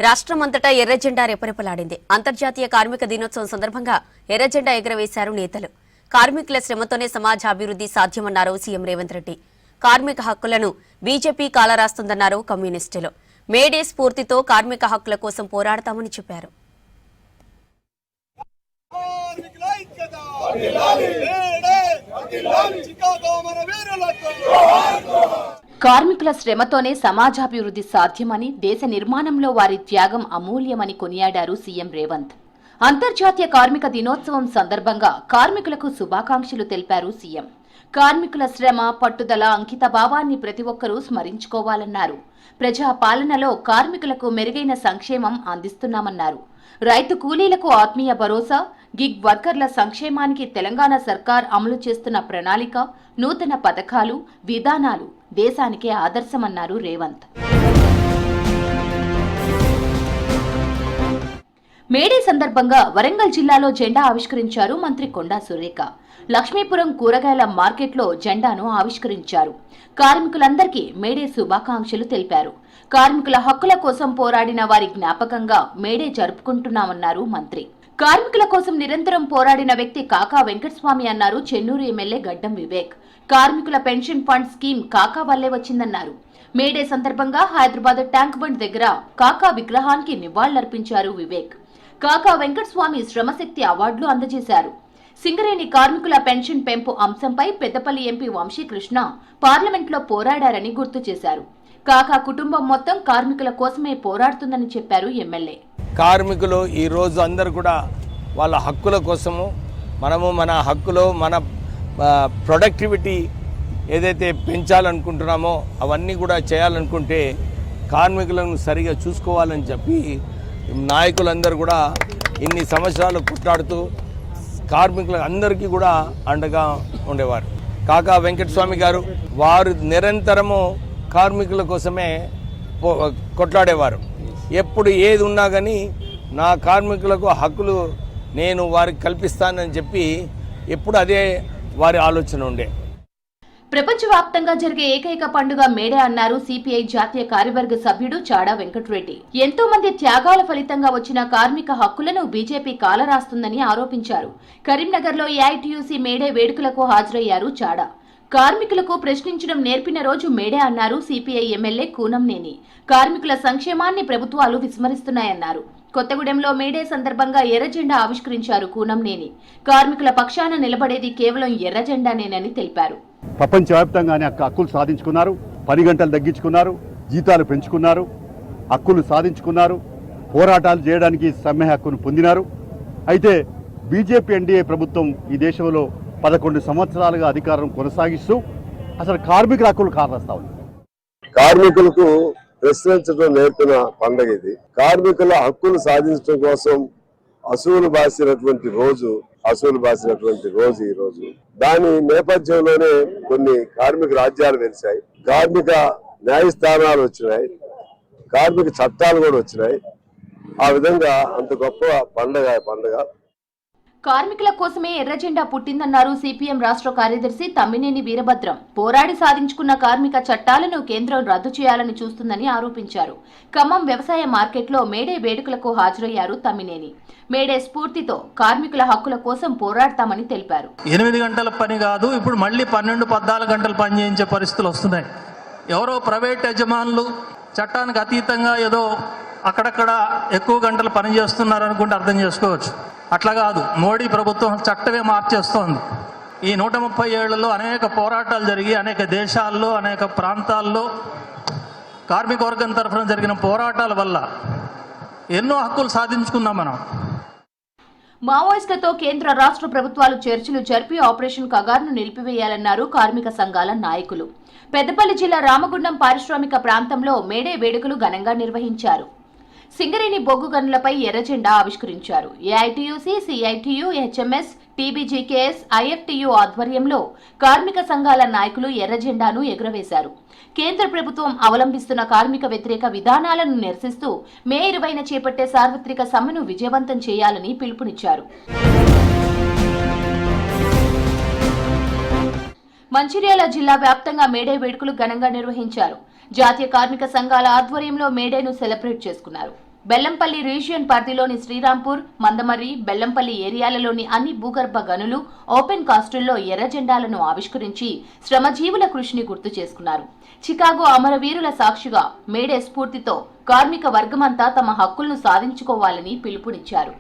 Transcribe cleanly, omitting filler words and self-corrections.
రాష్ట్రమంతటా ఎర్ర జెండా రెపరెపలాడింది. అంతర్జాతీయ కార్మిక దినోత్సవం సందర్భంగా ఎర్ర జెండా ఎగురవేశారు నేతలు. కార్మికుల శ్రమతోనే సమాజ అభివృద్ధి సాధ్యమన్నారు సీఎం రేవంత్ రెడ్డి. కార్మిక హక్కులను బీజేపీ కాలరాస్తుందన్నారు కమ్యూనిస్టులు. మేడే స్ఫూర్తితో కార్మిక హక్కుల కోసం పోరాడతామని చెప్పారు. కార్మికుల శ్రమతోనే సమాజాభివృద్ధి సాధ్యమని, దేశ నిర్మాణంలో వారి త్యాగం అమూల్యమని కొనియాడారు సీఎం రేవంత్. అంతర్జాతీయ కార్మిక దినోత్సవం సందర్భంగా కార్మికులకు శుభాకాంక్షలు తెలిపారు సీఎం. కార్మికుల శ్రమ, పట్టుదల, అంకిత భావాన్ని ప్రతి ఒక్కరూ స్మరించుకోవాలన్నారు. ప్రజా పాలనలో కార్మికులకు మెరుగైన సంక్షేమం అందిస్తున్నామన్నారు. రైతు కూలీలకు ఆత్మీయ భరోసా, గిగ్ వర్కర్ల సంక్షేమానికి తెలంగాణ సర్కార్ అమలు చేస్తున్న ప్రణాళిక, నూతన పథకాలు, విధానాలు దేశానికే ఆదర్శమన్నారు రేవంత్. మేడే సందర్భంగా వరంగల్ జిల్లాలో జెండా ఆవిష్కరించారు మంత్రి కొండా సురేఖ. లక్ష్మీపురం కూరగాయల మార్కెట్లో జెండాను ఆవిష్కరించారు. కార్మికులందరికీ మేడే శుభాకాంక్షలు తెలిపారు. కార్మికుల హక్కుల కోసం పోరాడిన వారి జ్ఞాపకంగా మేడే జరుపుకుంటున్నామన్నారు మంత్రి. కార్మికుల కోసం నిరంతరం పోరాడిన వ్యక్తి కాకా వెంకటస్వామి అన్నారు చెన్నూరు ఎమ్మెల్యే గడ్డం వివేక్. కార్మికుల పెన్షన్ ఫండ్ స్కీమ్ కాకా వల్లే వచ్చిందన్నారు. మేడే సందర్భంగా హైదరాబాద్ ట్యాంక్ బండ్ దగ్గర కాకా విగ్రహానికి నివాళులర్పించారు వివేక్. కాకా వెంకటస్వామి శ్రమశక్తి అవార్డులు అందజేశారు. సింగరేణి కార్మికుల పెన్షన్ పెంపు అంశంపై పెద్దపల్లి ఎంపీ వంశీకృష్ణ పార్లమెంట్లో పోరాడారని గుర్తు చేశారు. కాకా కుటుంబం మొత్తం కార్మికుల కోసమే పోరాడుతుందని చెప్పారు ఎమ్మెల్యే. కార్మికులు ఈ రోజు అందరూ కూడా వాళ్ళ హక్కుల కోసము, మనము మన హక్కులో మన ప్రొడక్టివిటీ ఏదైతే పెంచాలనుకుంటున్నామో అవన్నీ కూడా చేయాలనుకుంటే కార్మికులను సరిగా చూసుకోవాలని చెప్పి నాయకులందరూ కూడా ఇన్ని సంవత్సరాలు కొట్లాడుతూ కార్మికుల అందరికీ కూడా అండగా ఉండేవారు. కాకా వెంకటస్వామి గారు వారు నిరంతరము కార్మికుల కోసమే కొట్లాడేవారు. ఎప్పుడు ఏది ఉన్నా కానీ నా కార్మికులకు హక్కులు నేను వారికి కల్పిస్తానని చెప్పి ఎప్పుడు అదే వారి ఆలోచన ఉండే. ప్రపంచవ్యాప్తంగా జరిగే ఏకైక పండుగ మేడే అన్నారు సిపిఐ జాతీయ కార్యవర్గ సభ్యుడు చాడా వెంకటరెడ్డి. ఎంతో మంది త్యాగాల ఫలితంగా వచ్చిన కార్మిక హక్కులను బీజేపీ కాలరాస్తుందని ఆరోపించారు. కరీంనగర్లో ఏఐటీయూసీ మేడే వేడుకలకు హాజరయ్యారు చాడా. కార్మికులకు ప్రశ్నించడం నేర్పిన రోజు మేడే అన్నారు సిపిఐ ఎమ్మెల్యే కూనంనేని. కార్మికుల సంక్షేమాన్ని ప్రభుత్వాలు విస్మరిస్తున్నాయన్నారు. కొత్తగూడెంలో మేడే సందర్భంగా ఎర్ర జెండా ఆవిష్కరించారు కూనంనేని. కార్మికుల పక్షాన నిలబడేది కేవలం ఎర్ర జెండానేనని తెలిపారు. ప్రపంచవ్యాప్తంగానే హక్కులు సాధించుకున్నారు, పని గంటలు తగ్గించుకున్నారు, జీతాలు పెంచుకున్నారు, హక్కులు సాధించుకున్నారు, పోరాటాలు చేయడానికి సమ్మె హక్కును పొందినారు. అయితే బీజేపీ ఎన్డీఏ ప్రభుత్వం ఈ దేశంలో 11 సంవత్సరాలుగా అధికారం కొనసాగిస్తూ అసలు కార్మికుల హక్కులు కారస్తా ఉంది. కార్మికులకు ప్రశ్నించడం నేర్పిన పండుగ ఇది. కార్మికుల హక్కులు సాధించడం కోసం అసూలు బాసినటువంటి రోజు ఈ రోజు. దాని నేపథ్యంలోనే కొన్ని కార్మిక రాజ్యాలు వెలిశాయి, కార్మిక న్యాయస్థానాలు వచ్చినాయి, కార్మిక చట్టాలు కూడా వచ్చినాయి. ఆ విధంగా అంత గొప్ప పండుగ. కార్మికుల కోసమే ఎర్ర జెండా పుట్టిందన్నారు సిపిఎం రాష్ట్ర కార్యదర్శి తమ్మినేని వీరభద్రం. పోరాడి సాధించుకున్న కార్మిక చట్టాలను కేంద్రం రద్దు చేయాలని చూస్తుందని ఆరోపించారు. ఖమ్మం వ్యవసాయ మార్కెట్లో మేడే వేడుకలకు హాజరయ్యారు తమ్మినేని. మేడే స్ఫూర్తితో కార్మికుల హక్కుల కోసం పోరాడతామని తెలిపారు. 8 గంటల పని కాదు, ఇప్పుడు మళ్ళీ 12-14 గంటలు పని చేయించే పరిస్థితులు వస్తున్నాయి. ఎవరో ప్రైవేట్ యజమానులు చట్టానికి అతీతంగా ఏదో అక్కడక్కడ ఎక్కువ గంటలు పని చేస్తున్నారు అనుకుంటే అర్థం చేసుకోవచ్చు. అట్లా కాదు, మోడీ ప్రభుత్వం చట్టమే మార్చేస్తోంది. ఈ 130 ఏళ్లలో అనేక పోరాటాలు జరిగి అనేక దేశాల్లో అనేక ప్రాంతాల్లో కార్మిక వర్గం తరఫున జరిగిన పోరాటాల వల్ల ఎన్నో హక్కులు సాధించుకున్నాం మనం. మావోయిస్టులతో కేంద్ర రాష్ట్ర ప్రభుత్వాలు చర్చలు జరిపి ఆపరేషన్ కగార్ను నిలిపివేయాలన్నారు కార్మిక సంఘాల నాయకులు. పెద్దపల్లి జిల్లా రామగుండం పారిశ్రామిక ప్రాంతంలో మేడే వేడుకలు ఘనంగా నిర్వహించారు. సింగరేణి బొగ్గు గనులపై ఎర్ర జెండా ఆవిష్కరించారు. AITUC, CITU, HMS, TBGKS, IFTU ఆధ్వర్యంలో కార్మిక సంఘాల నాయకులు ఎర్ర జెండాను ఎగురవేశారు. కేంద్ర ప్రభుత్వం అవలంబిస్తున్న కార్మిక వ్యతిరేక విధానాలను నిరసిస్తూ మే 20న చేపట్టే సార్వత్రిక సమ్మెను విజయవంతం చేయాలని పిలుపునిచ్చారు. మంచిర్యాల జిల్లా వ్యాప్తంగా మేడే వేడుకలు ఘనంగా నిర్వహించారు. జాతీయ కార్మిక సంఘాల ఆధ్వర్యంలో మేడేను సెలబ్రేట్ చేసుకున్నారు. బెల్లంపల్లి రీజియన్ పరిధిలోని శ్రీరాంపూర్, మందమర్రి, బెల్లంపల్లి ఏరియాలలోని అన్ని భూగర్భ గనులు, ఓపెన్ కాస్టుల్లో ఎర్ర జెండాలను ఆవిష్కరించి శ్రమజీవుల కృషిని గుర్తు చేసుకున్నారు. చికాగో అమరవీరుల సాక్షిగా మేడే స్ఫూర్తితో కార్మిక వర్గమంతా తమ హక్కులను సాధించుకోవాలని పిలుపునిచ్చారు.